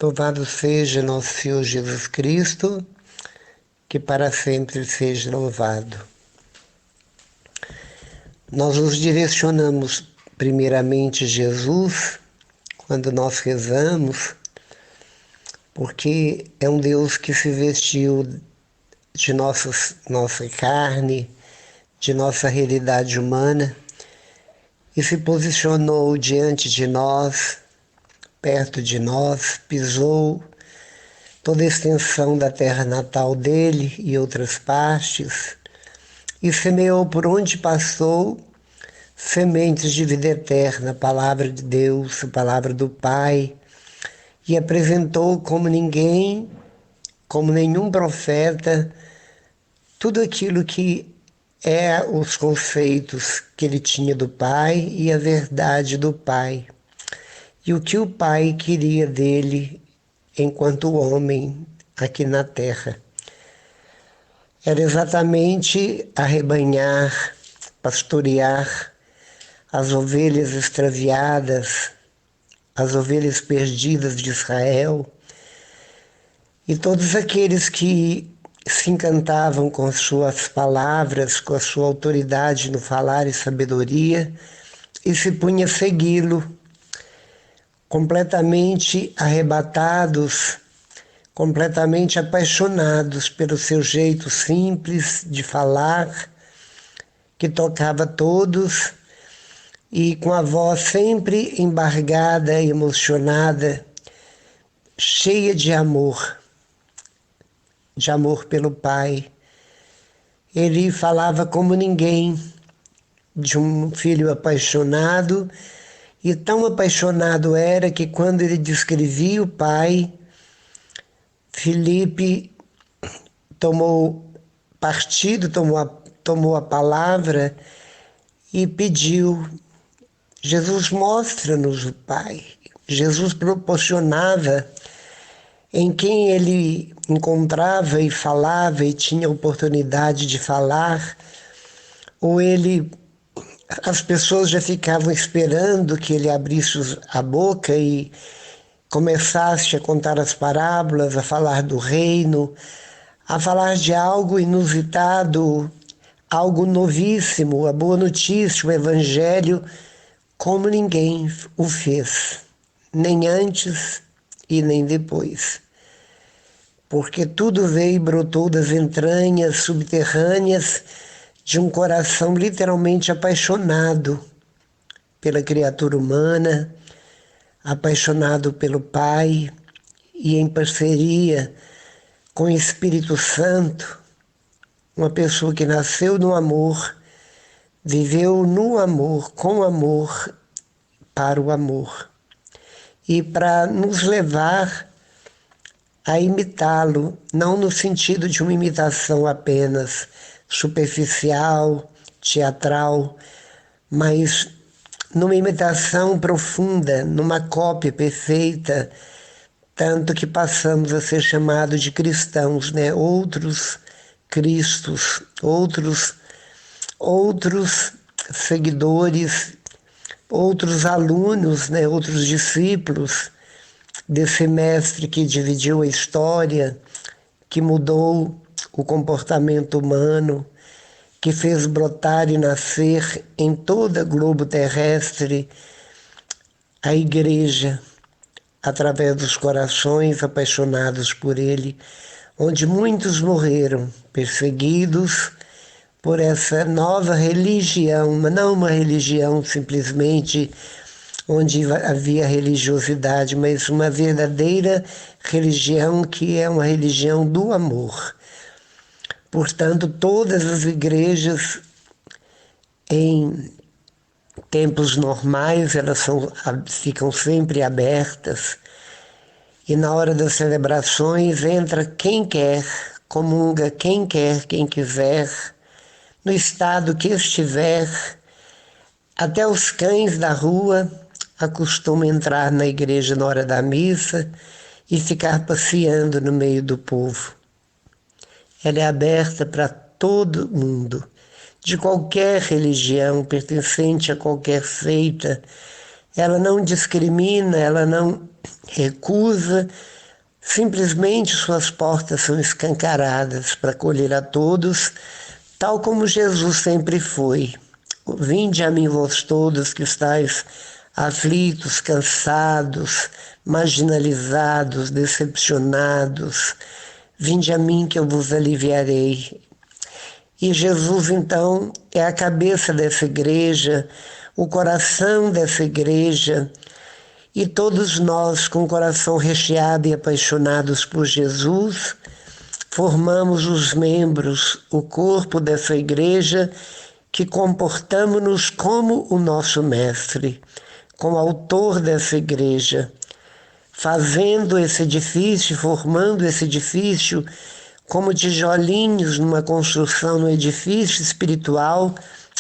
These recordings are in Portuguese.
Louvado seja nosso Senhor Jesus Cristo, que para sempre seja louvado. Nós nos direcionamos primeiramente a Jesus quando nós rezamos, porque é um Deus que se vestiu de nossa carne, de nossa realidade humana e se posicionou diante de nós, perto de nós, pisou toda a extensão da terra natal dele e outras partes, e semeou por onde passou sementes de vida eterna, a palavra de Deus, a palavra do Pai, e apresentou como ninguém, como nenhum profeta, tudo aquilo que é os conceitos que ele tinha do Pai e a verdade do Pai. E o que o Pai queria dele enquanto homem aqui na terra. Era exatamente arrebanhar, pastorear as ovelhas extraviadas, as ovelhas perdidas de Israel, e todos aqueles que se encantavam com suas palavras, com a sua autoridade no falar e sabedoria, e se punha a segui-lo, completamente arrebatados, completamente apaixonados pelo seu jeito simples de falar, que tocava todos, e com a voz sempre embargada, emocionada, cheia de amor pelo Pai. Ele falava como ninguém, de um filho apaixonado, e tão apaixonado era que quando ele descrevia o Pai, Filipe tomou partido, tomou a palavra e pediu: Jesus, mostra-nos o Pai. Jesus proporcionava em quem ele encontrava e falava e tinha oportunidade de falar, ou as pessoas já ficavam esperando que ele abrisse a boca e começasse a contar as parábolas, a falar do reino, a falar de algo inusitado, algo novíssimo, a boa notícia, o evangelho, como ninguém o fez, nem antes e nem depois. Porque tudo veio e brotou das entranhas subterrâneas de um coração literalmente apaixonado pela criatura humana, apaixonado pelo Pai e em parceria com o Espírito Santo, uma pessoa que nasceu no amor, viveu no amor, com amor, para o amor. E para nos levar a imitá-lo, não no sentido de uma imitação apenas superficial, teatral, mas numa imitação profunda, numa cópia perfeita, tanto que passamos a ser chamados de cristãos, né? Outros cristos, outros seguidores, outros alunos, né? Outros discípulos desse mestre que dividiu a história, que mudou o comportamento humano, que fez brotar e nascer em toda a globo terrestre a igreja, através dos corações apaixonados por ele, onde muitos morreram perseguidos por essa nova religião, não uma religião simplesmente onde havia religiosidade, mas uma verdadeira religião que é uma religião do amor. Portanto, todas as igrejas em tempos normais, ficam sempre abertas, e na hora das celebrações entra quem quer, comunga quem quer, quem quiser, no estado que estiver. Até os cães da rua acostumam entrar na igreja na hora da missa e ficar passeando no meio do povo. Ela é aberta para todo mundo, de qualquer religião, pertencente a qualquer seita. Ela não discrimina, ela não recusa, simplesmente suas portas são escancaradas para acolher a todos, tal como Jesus sempre foi. Vinde a mim vós todos que estáis aflitos, cansados, marginalizados, decepcionados. Vinde a mim que eu vos aliviarei. E Jesus, então, é a cabeça dessa igreja, o coração dessa igreja, e todos nós, com o coração recheado e apaixonados por Jesus, formamos os membros, o corpo dessa igreja, que comportamos-nos como o nosso mestre, como autor dessa igreja, fazendo esse edifício, formando esse edifício como tijolinhos numa construção, num edifício espiritual,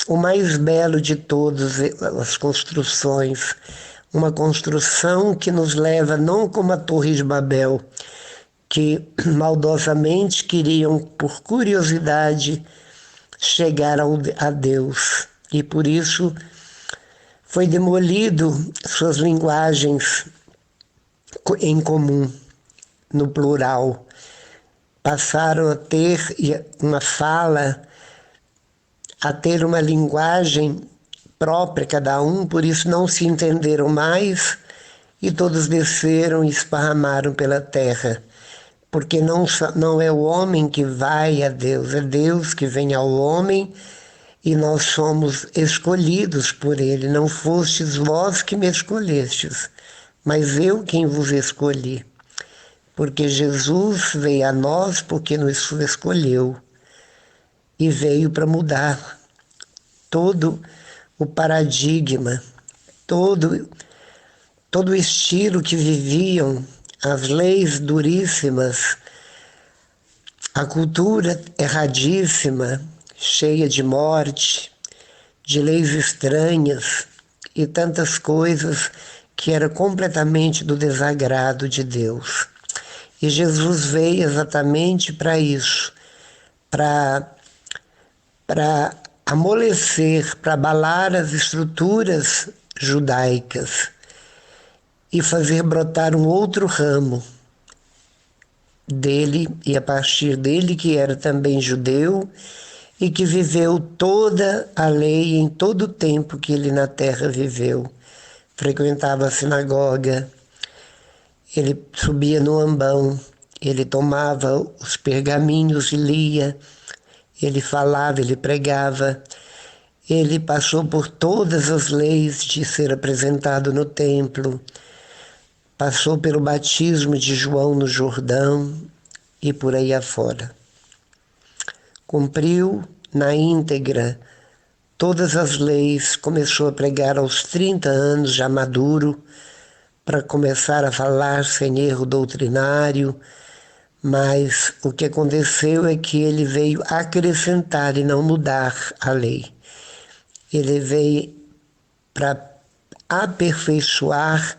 o mais belo de todas as construções. Uma construção que nos leva não como a Torre de Babel, que maldosamente queriam, por curiosidade, chegar a Deus. E por isso foi demolido suas linguagens em comum, no plural. Passaram a ter uma fala, a ter uma linguagem própria cada um, por isso não se entenderam mais e todos desceram e esparramaram pela terra. Porque não é o homem que vai a Deus, é Deus que vem ao homem e nós somos escolhidos por Ele. Não fostes vós que me escolhestes, mas eu quem vos escolhi. Porque Jesus veio a nós porque nos escolheu e veio para mudar todo o paradigma, todo o estilo que viviam, as leis duríssimas, a cultura erradíssima, cheia de morte, de leis estranhas e tantas coisas que era completamente do desagrado de Deus. E Jesus veio exatamente para isso, para amolecer, para abalar as estruturas judaicas e fazer brotar um outro ramo dele, e a partir dele, que era também judeu e que viveu toda a lei em todo o tempo que ele na terra viveu. Frequentava a sinagoga, ele subia no ambão, ele tomava os pergaminhos e lia, ele falava, ele pregava, ele passou por todas as leis de ser apresentado no templo, passou pelo batismo de João no Jordão e por aí afora. Cumpriu na íntegra todas as leis, começou a pregar aos 30 anos, já maduro, para começar a falar sem erro doutrinário, mas o que aconteceu é que ele veio acrescentar e não mudar a lei. Ele veio para aperfeiçoar,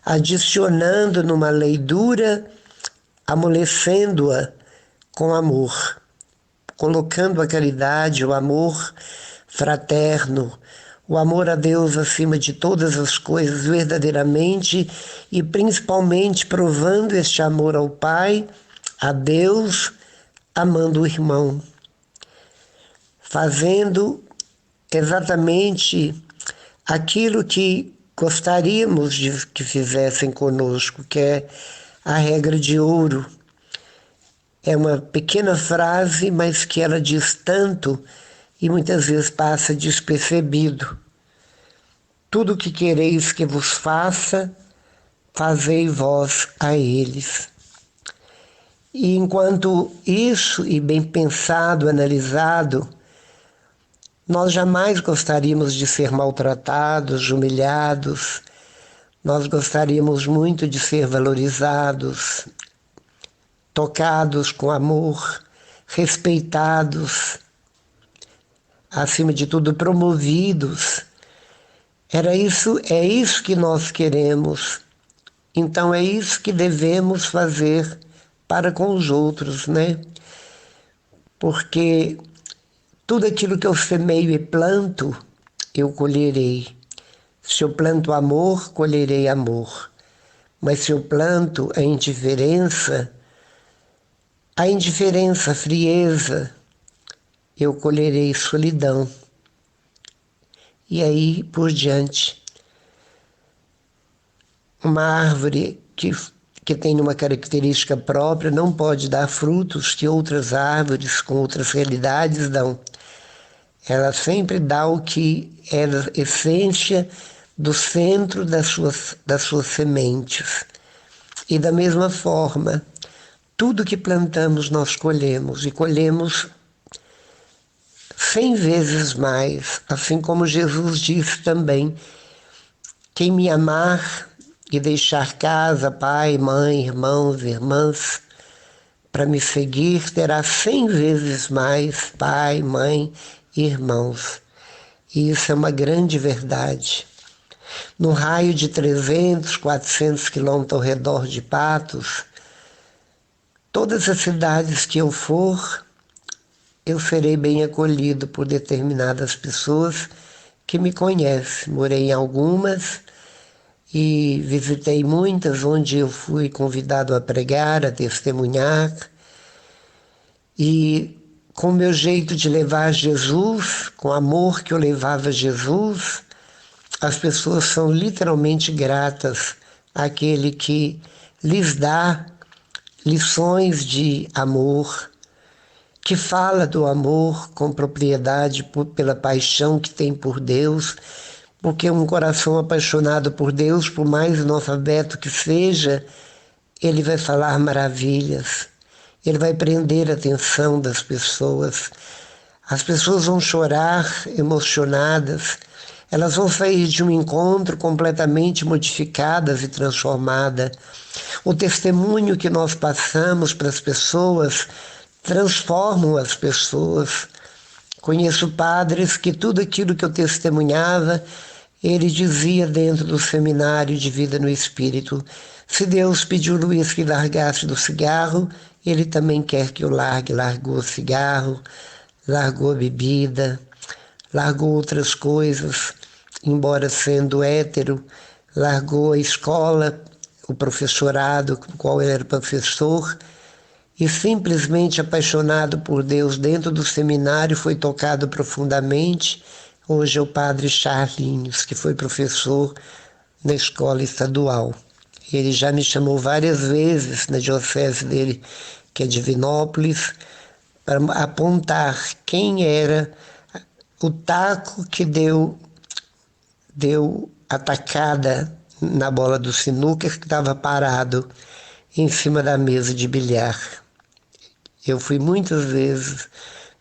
adicionando numa lei dura, amolecendo-a com amor, colocando a caridade, o amor fraterno, o amor a Deus acima de todas as coisas verdadeiramente e principalmente provando este amor ao Pai, a Deus, amando o irmão, fazendo exatamente aquilo que gostaríamos de que fizessem conosco, que é a regra de ouro. É uma pequena frase, mas que ela diz tanto e muitas vezes passa despercebido. Tudo o que quereis que vos faça, fazei vós a eles. E enquanto isso, e bem pensado, analisado, nós jamais gostaríamos de ser maltratados, humilhados, nós gostaríamos muito de ser valorizados, tocados com amor, respeitados, acima de tudo promovidos. É isso que nós queremos. Então é isso que devemos fazer para com os outros, né? Porque tudo aquilo que eu semeio e planto, eu colherei. Se eu planto amor, colherei amor. Mas se eu planto a indiferença, a frieza, eu colherei solidão. E aí por diante. Uma árvore que tem uma característica própria não pode dar frutos que outras árvores com outras realidades dão. Ela sempre dá o que é a essência do centro das suas sementes. E da mesma forma, tudo que plantamos nós colhemos, e colhemos 100 vezes mais, assim como Jesus disse também: quem me amar e deixar casa, pai, mãe, irmãos, irmãs, para me seguir, terá 100 vezes mais pai, mãe e irmãos. E isso é uma grande verdade. No raio de 300, 400 quilômetros ao redor de Patos, todas as cidades que eu for, eu serei bem acolhido por determinadas pessoas que me conhecem. Morei em algumas e visitei muitas onde eu fui convidado a pregar, a testemunhar. E com o meu jeito de levar Jesus, com o amor que eu levava a Jesus, as pessoas são literalmente gratas àquele que lhes dá lições de amor, que fala do amor com propriedade pela paixão que tem por Deus, porque um coração apaixonado por Deus, por mais analfabeto que seja, ele vai falar maravilhas, ele vai prender a atenção das pessoas. As pessoas vão chorar emocionadas, elas vão sair de um encontro completamente modificadas e transformadas. O testemunho que nós passamos para as pessoas transformam as pessoas. Conheço padres que tudo aquilo que eu testemunhava, ele dizia dentro do seminário de vida no Espírito: se Deus pediu Luiz que largasse do cigarro, ele também quer que eu largue. Largou o cigarro, largou a bebida, largou outras coisas, embora sendo hétero, largou a escola, o professorado, com o qual ele era professor, e simplesmente apaixonado por Deus dentro do seminário, foi tocado profundamente. Hoje é o padre Charlinhos, que foi professor na escola estadual. Ele já me chamou várias vezes na diocese dele, que é Divinópolis, para apontar quem era o taco que deu a tacada na bola do sinuca que estava parado em cima da mesa de bilhar. Eu fui muitas vezes,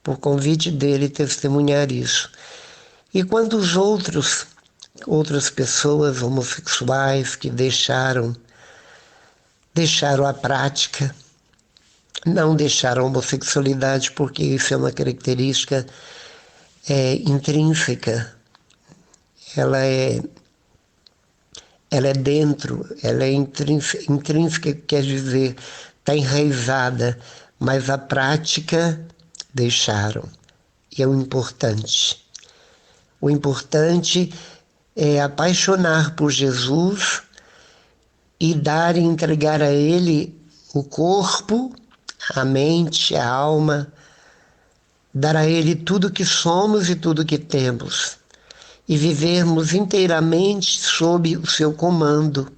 por convite dele, testemunhar isso. E quantos outras pessoas homossexuais que deixaram a prática, não deixaram a homossexualidade, porque isso é uma característica intrínseca. Ela é dentro, ela é intrínseca, quer dizer, está enraizada, mas a prática deixaram. E é o importante. O importante é apaixonar por Jesus e dar e entregar a Ele o corpo, a mente, a alma, dar a Ele tudo que somos e tudo que temos, e vivermos inteiramente sob o seu comando,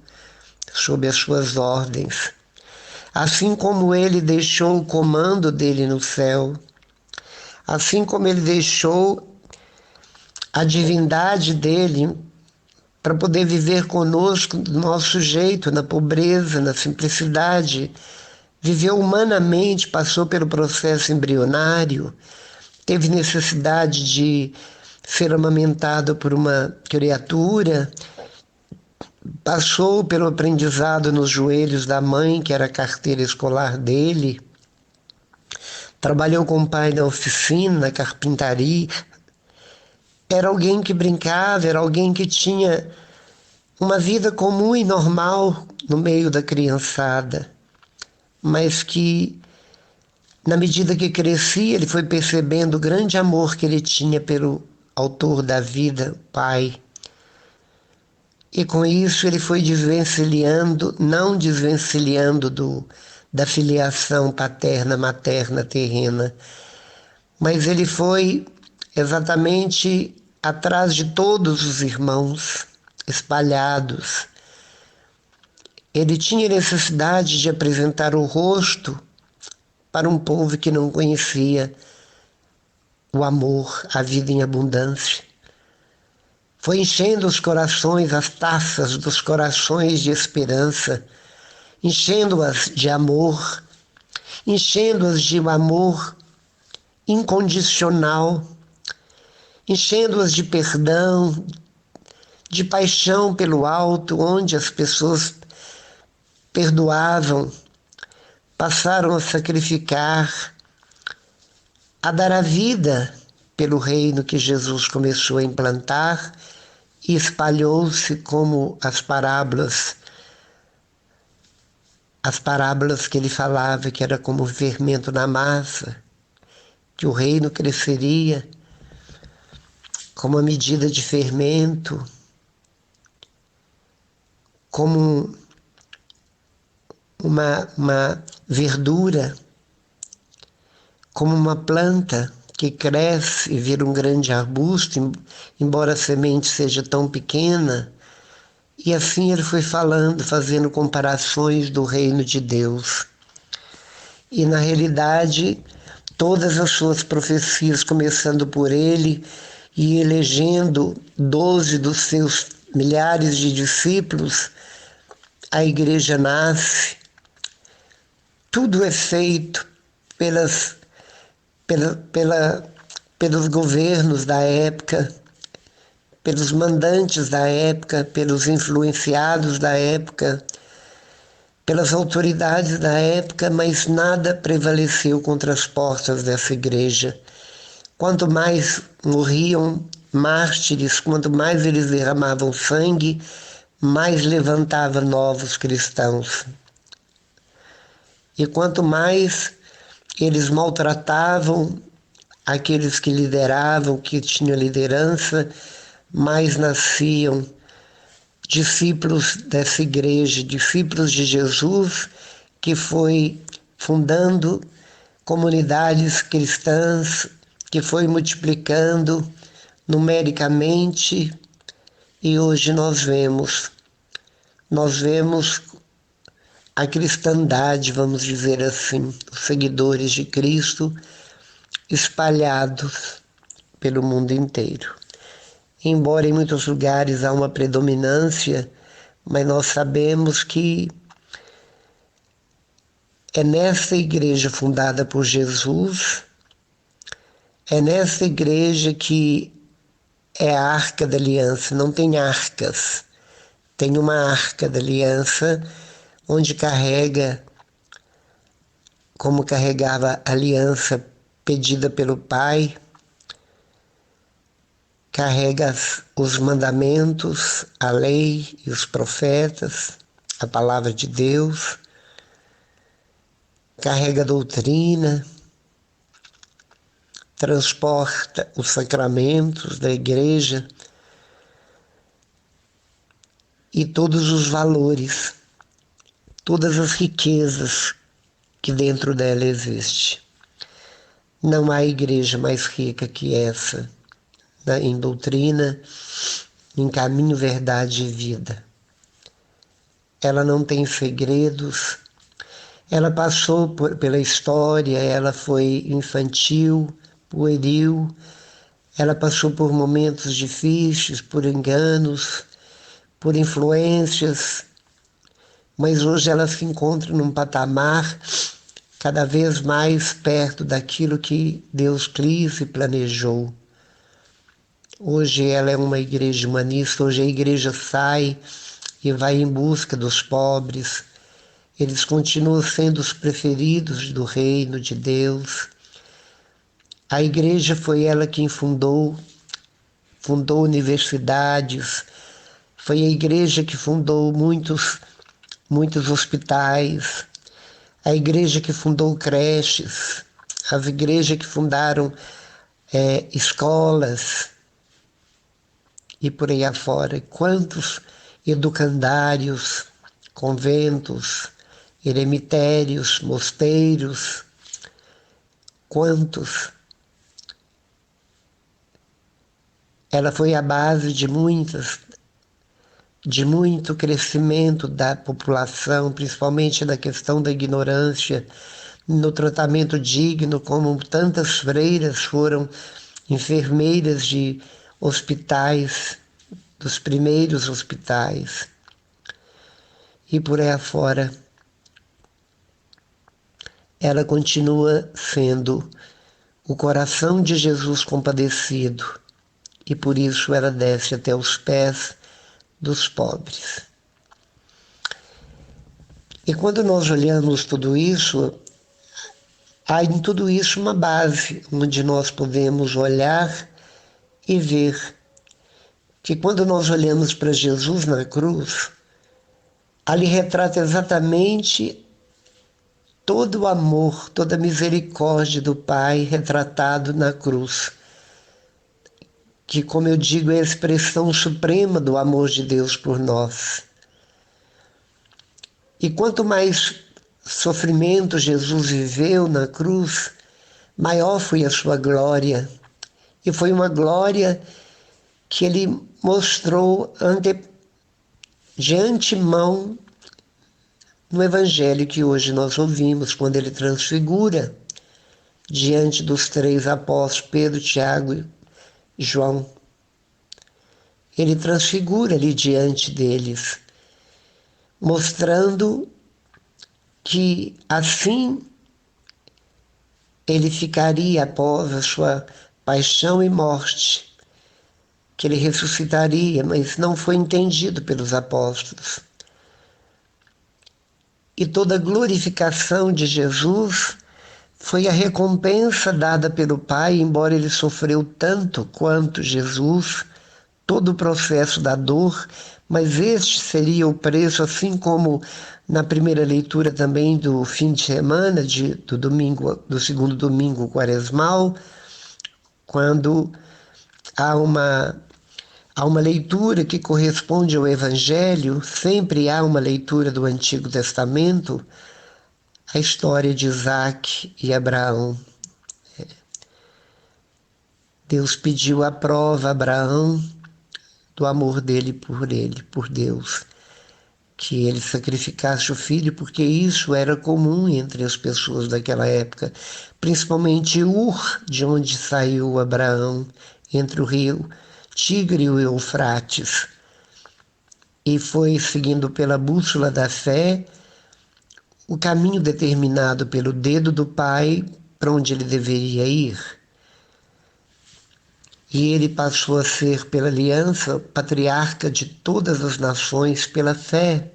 sob as suas ordens. Assim como Ele deixou o comando dele no céu, assim como Ele deixou a divindade dele para poder viver conosco do nosso jeito, na pobreza, na simplicidade, viveu humanamente, passou pelo processo embrionário, teve necessidade de ser amamentado por uma criatura, passou pelo aprendizado nos joelhos da mãe, que era a carteira escolar dele, trabalhou com o pai na oficina, na carpintaria. Era alguém que brincava, era alguém que tinha uma vida comum e normal no meio da criançada, mas que, na medida que crescia, ele foi percebendo o grande amor que ele tinha pelo autor da vida, pai. E com isso ele foi desvencilhando, não desvencilhando da filiação paterna, materna, terrena, mas ele foi exatamente atrás de todos os irmãos espalhados. Ele tinha necessidade de apresentar o rosto para um povo que não conhecia o amor, a vida em abundância. Foi enchendo os corações, as taças dos corações de esperança, enchendo-as de amor, enchendo-as de um amor incondicional, enchendo-as de perdão, de paixão pelo alto, onde as pessoas perdoavam, passaram a sacrificar, a dar a vida pelo reino que Jesus começou a implantar e espalhou-se como as parábolas que ele falava, que era como fermento na massa, que o reino cresceria como uma medida de fermento, como uma verdura, como uma planta que cresce e vira um grande arbusto, embora a semente seja tão pequena. E assim ele foi falando, fazendo comparações do reino de Deus. E na realidade, todas as suas profecias, começando por ele e elegendo 12 dos seus milhares de discípulos, a igreja nasce. Tudo é feito pelos governos da época, pelos mandantes da época, pelos influenciados da época, pelas autoridades da época, mas nada prevaleceu contra as portas dessa igreja. Quanto mais morriam mártires, quanto mais eles derramavam sangue, mais levantava novos cristãos. E quanto mais eles maltratavam aqueles que lideravam, que tinham liderança, mais nasciam discípulos dessa igreja, discípulos de Jesus, que foi fundando comunidades cristãs, que foi multiplicando numericamente, e hoje nós vemos a cristandade, vamos dizer assim, os seguidores de Cristo espalhados pelo mundo inteiro. Embora em muitos lugares há uma predominância, mas nós sabemos que é nessa igreja fundada por Jesus, é nessa igreja que é a Arca da Aliança. Não tem arcas, tem uma Arca da Aliança onde carrega, como carregava a aliança pedida pelo Pai, carrega os mandamentos, a lei e os profetas, a palavra de Deus, carrega a doutrina, transporta os sacramentos da igreja e todos os valores, todas as riquezas que dentro dela existe. Não há igreja mais rica que essa, em doutrina, em caminho, verdade e vida. Ela não tem segredos, ela passou pela história, ela foi infantil, pueril, ela passou por momentos difíceis, por enganos, por influências, mas hoje ela se encontra num patamar cada vez mais perto daquilo que Deus quis e planejou. Hoje ela é uma igreja humanista, hoje a igreja sai e vai em busca dos pobres. Eles continuam sendo os preferidos do reino de Deus. A igreja foi ela quem fundou universidades, foi a igreja que fundou muitos hospitais, a igreja que fundou creches, as igrejas que fundaram escolas e por aí afora. Quantos educandários, conventos, eremitérios, mosteiros, quantos. Ela foi a base de muito crescimento da população, principalmente na questão da ignorância, no tratamento digno, como tantas freiras foram enfermeiras de hospitais, dos primeiros hospitais, e por aí afora. Ela continua sendo o coração de Jesus compadecido, e por isso ela desce até os pés dos pobres. E quando nós olhamos tudo isso, há em tudo isso uma base onde nós podemos olhar e ver que quando nós olhamos para Jesus na cruz, ali retrata exatamente todo o amor, toda a misericórdia do Pai retratado na cruz, que, como eu digo, é a expressão suprema do amor de Deus por nós. E quanto mais sofrimento Jesus viveu na cruz, maior foi a sua glória. E foi uma glória que ele mostrou de antemão no Evangelho que hoje nós ouvimos, quando ele transfigura diante dos 3 apóstolos, Pedro, Tiago e João. Ele transfigura ali diante deles, mostrando que assim ele ficaria após a sua paixão e morte, que ele ressuscitaria, mas não foi entendido pelos apóstolos. E toda a glorificação de Jesus foi a recompensa dada pelo Pai, embora ele sofreu tanto quanto Jesus, todo o processo da dor, mas este seria o preço, assim como na primeira leitura também do fim de semana, do segundo domingo quaresmal, quando há uma leitura que corresponde ao Evangelho, sempre há uma leitura do Antigo Testamento, a história de Isaac e Abraão. Deus pediu a prova a Abraão do amor dele, por Deus, que ele sacrificasse o filho, porque isso era comum entre as pessoas daquela época, principalmente Ur, de onde saiu Abraão, entre o rio Tigre e o Eufrates, e foi seguindo pela bússola da fé o caminho determinado pelo dedo do Pai para onde ele deveria ir. E ele passou a ser, pela aliança, patriarca de todas as nações pela fé.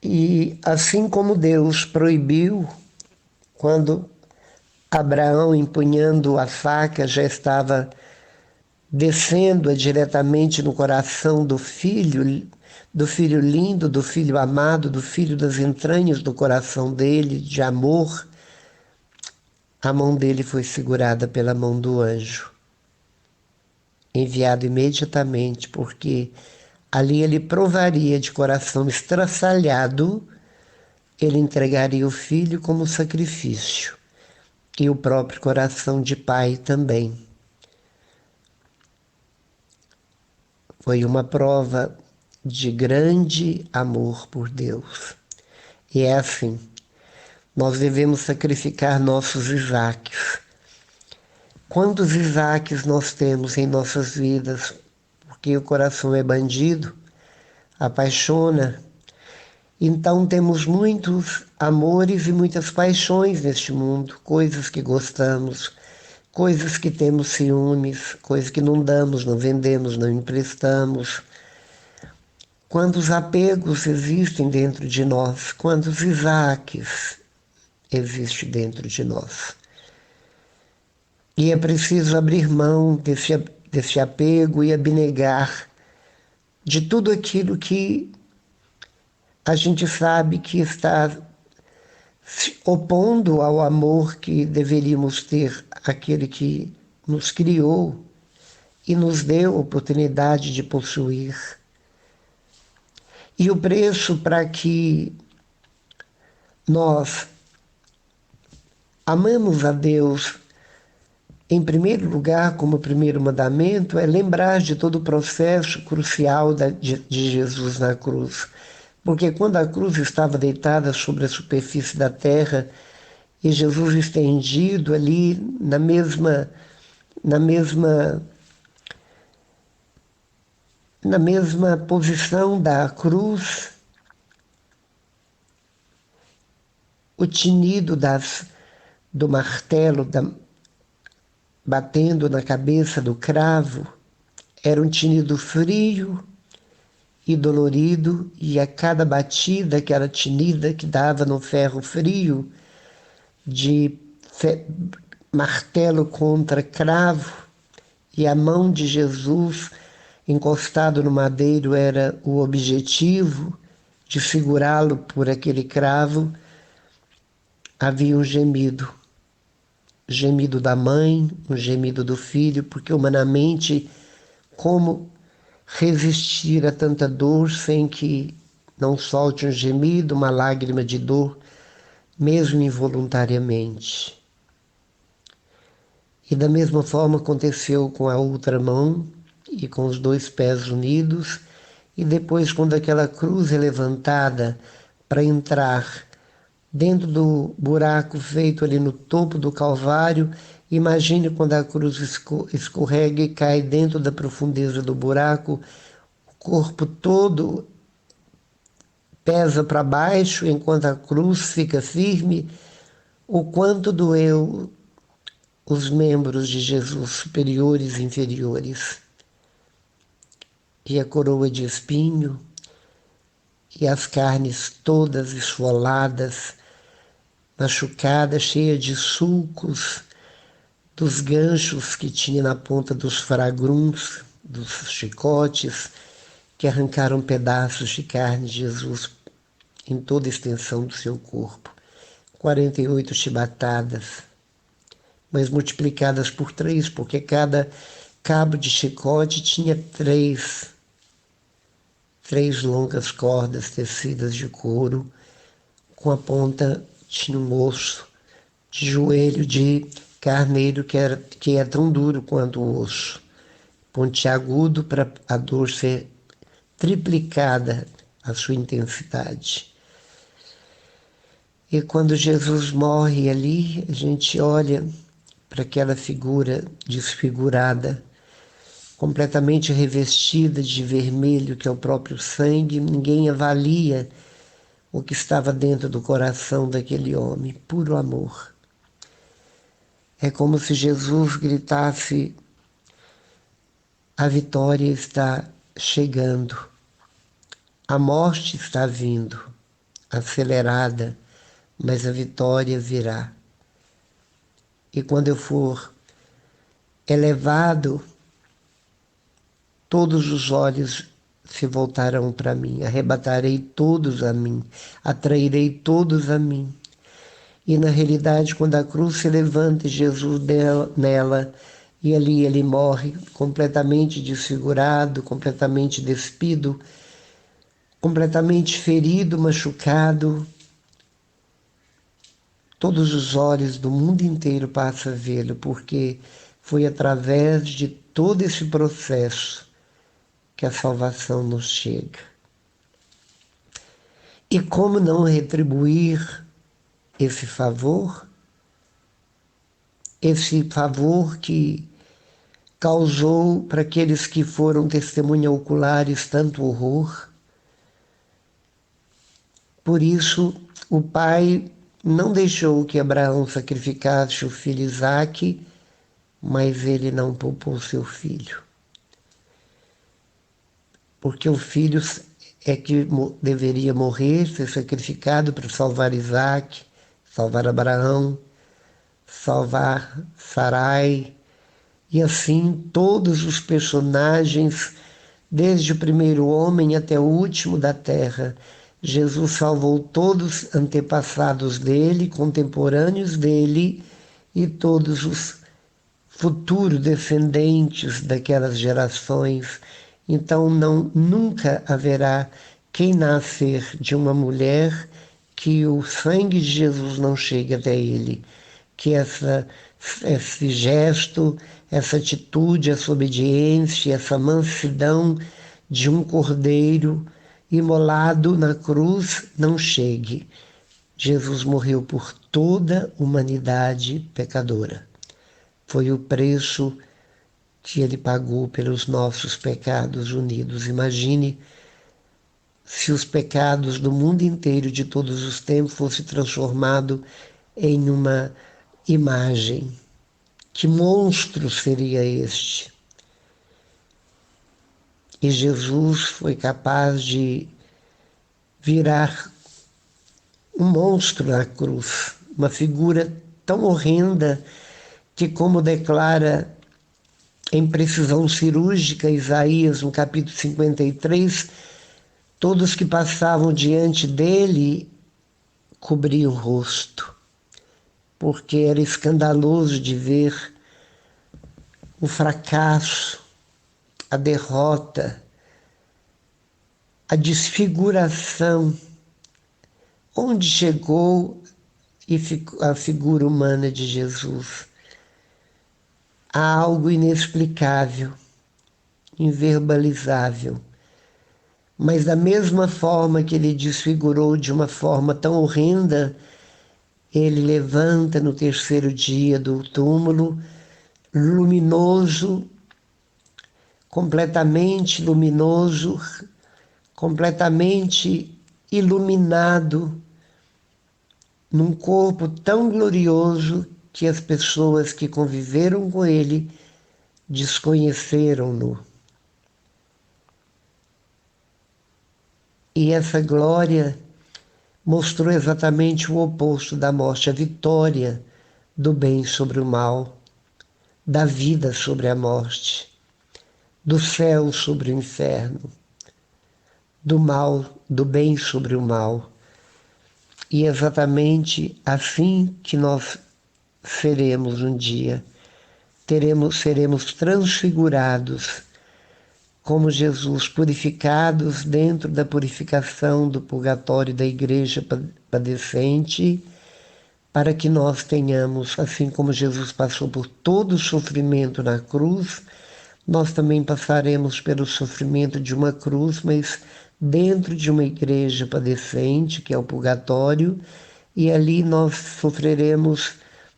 E assim como Deus proibiu, quando Abraão, empunhando a faca, já estava descendo diretamente no coração do filho lindo, do filho amado, do filho das entranhas do coração dele, de amor, a mão dele foi segurada pela mão do anjo, enviado imediatamente, porque ali ele provaria de coração estraçalhado, ele entregaria o filho como sacrifício, e o próprio coração de pai também. Foi uma prova de grande amor por Deus. E é assim, nós devemos sacrificar nossos Isaques. Quantos Isaques nós temos em nossas vidas? Porque o coração é bandido, apaixona. Então temos muitos amores e muitas paixões neste mundo, coisas que gostamos, coisas que temos ciúmes, coisas que não damos, não vendemos, não emprestamos. Quantos apegos existem dentro de nós, quantos Isaques existem dentro de nós. E é preciso abrir mão desse apego e abnegar de tudo aquilo que a gente sabe que está se opondo ao amor que deveríamos ter àquele que nos criou e nos deu a oportunidade de possuir. E o preço para que nós amamos a Deus, em primeiro lugar, como primeiro mandamento, é lembrar de todo o processo crucial de Jesus na cruz. Porque quando a cruz estava deitada sobre a superfície da terra e Jesus estendido ali na mesma, na mesma posição da cruz, o tinido do martelo batendo na cabeça do cravo era um tinido frio e dolorido, e a cada batida, aquela tinida que dava no ferro frio, de martelo contra cravo, e a mão de Jesus encostado no madeiro era o objetivo de segurá-lo por aquele cravo, havia um gemido da mãe, um gemido do filho, porque humanamente, como resistir a tanta dor sem que não solte um gemido, uma lágrima de dor, mesmo involuntariamente? E da mesma forma aconteceu com a outra mão e com os dois pés unidos, e depois, quando aquela cruz é levantada para entrar dentro do buraco feito ali no topo do Calvário, imagine quando a cruz escorrega e cai dentro da profundeza do buraco, o corpo todo pesa para baixo enquanto a cruz fica firme, o quanto doeu os membros de Jesus, superiores e inferiores, e a coroa de espinho, e as carnes todas esfoladas, machucada, cheia de sulcos, dos ganchos que tinha na ponta dos fragruns, dos chicotes, que arrancaram pedaços de carne de Jesus em toda a extensão do seu corpo. 48 chibatadas, mas multiplicadas por 3, porque cada cabo de chicote tinha três longas cordas tecidas de couro, com a ponta tinha um osso de joelho de carneiro que é tão duro quanto o osso, pontiagudo para a dor ser triplicada a sua intensidade. E quando Jesus morre ali, a gente olha para aquela figura desfigurada, completamente revestida de vermelho, que é o próprio sangue, ninguém avalia o que estava dentro do coração daquele homem, puro amor. É como se Jesus gritasse: a vitória está chegando, a morte está vindo, acelerada, mas a vitória virá. E quando eu for elevado, todos os olhos se voltarão para mim, arrebatarei todos a mim, atrairei todos a mim. E na realidade, quando a cruz se levanta e Jesus nela, e ali ele morre completamente desfigurado, completamente despido, completamente ferido, machucado, todos os olhos do mundo inteiro passam a vê-lo, porque foi através de todo esse processo que a salvação nos chega. E como não retribuir esse favor que causou para aqueles que foram testemunhas oculares tanto horror? Por isso, o pai não deixou que Abraão sacrificasse o filho Isaque, mas ele não poupou seu filho. Porque o filho é que deveria morrer, ser sacrificado para salvar Isaque, salvar Abraão, salvar Sarai, e assim todos os personagens, desde o primeiro homem até o último da terra. Jesus salvou todos os antepassados dele, contemporâneos dele, e todos os futuro descendentes daquelas gerações. Então nunca haverá quem nascer de uma mulher que o sangue de Jesus não chegue até ele, que esse gesto, essa atitude, essa obediência, essa mansidão de um cordeiro imolado na cruz não chegue. Jesus morreu por toda a humanidade pecadora. Foi o preço que ele pagou pelos nossos pecados unidos. Imagine se os pecados do mundo inteiro de todos os tempos fossem transformados em uma imagem. Que monstro seria este? E Jesus foi capaz de virar um monstro na cruz, uma figura tão horrenda que, como declara em precisão cirúrgica Isaías, no capítulo 53, todos que passavam diante dele cobriam o rosto, porque era escandaloso de ver o fracasso, a derrota, a desfiguração, onde chegou a figura humana de Jesus. Há algo inexplicável, inverbalizável. Mas da mesma forma que ele desfigurou de uma forma tão horrenda, ele levanta no terceiro dia do túmulo, luminoso, completamente luminoso, completamente iluminado, num corpo tão glorioso que as pessoas que conviveram com ele desconheceram-no. E essa glória mostrou exatamente o oposto da morte, a vitória do bem sobre o mal, da vida sobre a morte, do céu sobre o inferno, do mal, do bem sobre o mal. E é exatamente assim que nós seremos um dia. Seremos transfigurados como Jesus, purificados dentro da purificação do purgatório da igreja padecente, para que nós tenhamos, assim como Jesus passou por todo o sofrimento na cruz, nós também passaremos pelo sofrimento de uma cruz, mas dentro de uma igreja padecente, que é o purgatório, e ali nós sofreremos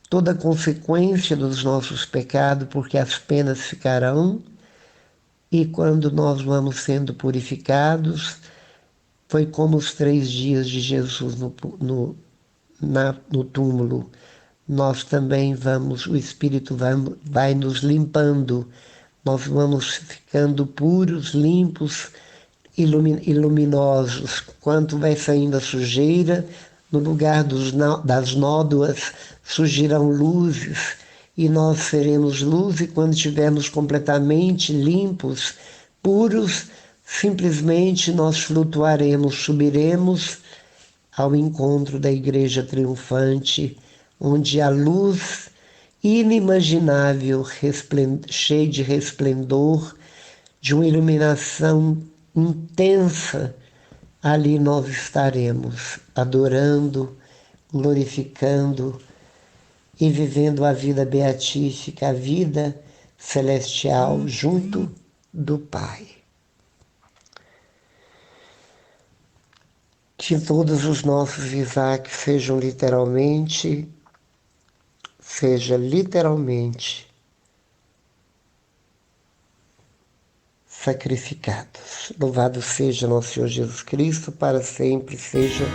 toda a consequência dos nossos pecados, porque as penas ficarão, e quando nós vamos sendo purificados, foi como os 3 dias de Jesus no túmulo. Nós também o Espírito vai nos limpando, nós vamos ficando puros, limpos e luminosos. Quanto vai saindo a sujeira, no lugar das nódoas surgirão luzes, e nós seremos luz, e quando estivermos completamente limpos, puros, simplesmente nós flutuaremos, subiremos ao encontro da igreja triunfante, onde a luz inimaginável, cheia de resplendor, de uma iluminação intensa, ali nós estaremos adorando, glorificando e vivendo a vida beatífica, a vida celestial junto do Pai. Que todos os nossos Isaques sejam literalmente sacrificados. Louvado seja nosso Senhor Jesus Cristo, para sempre seja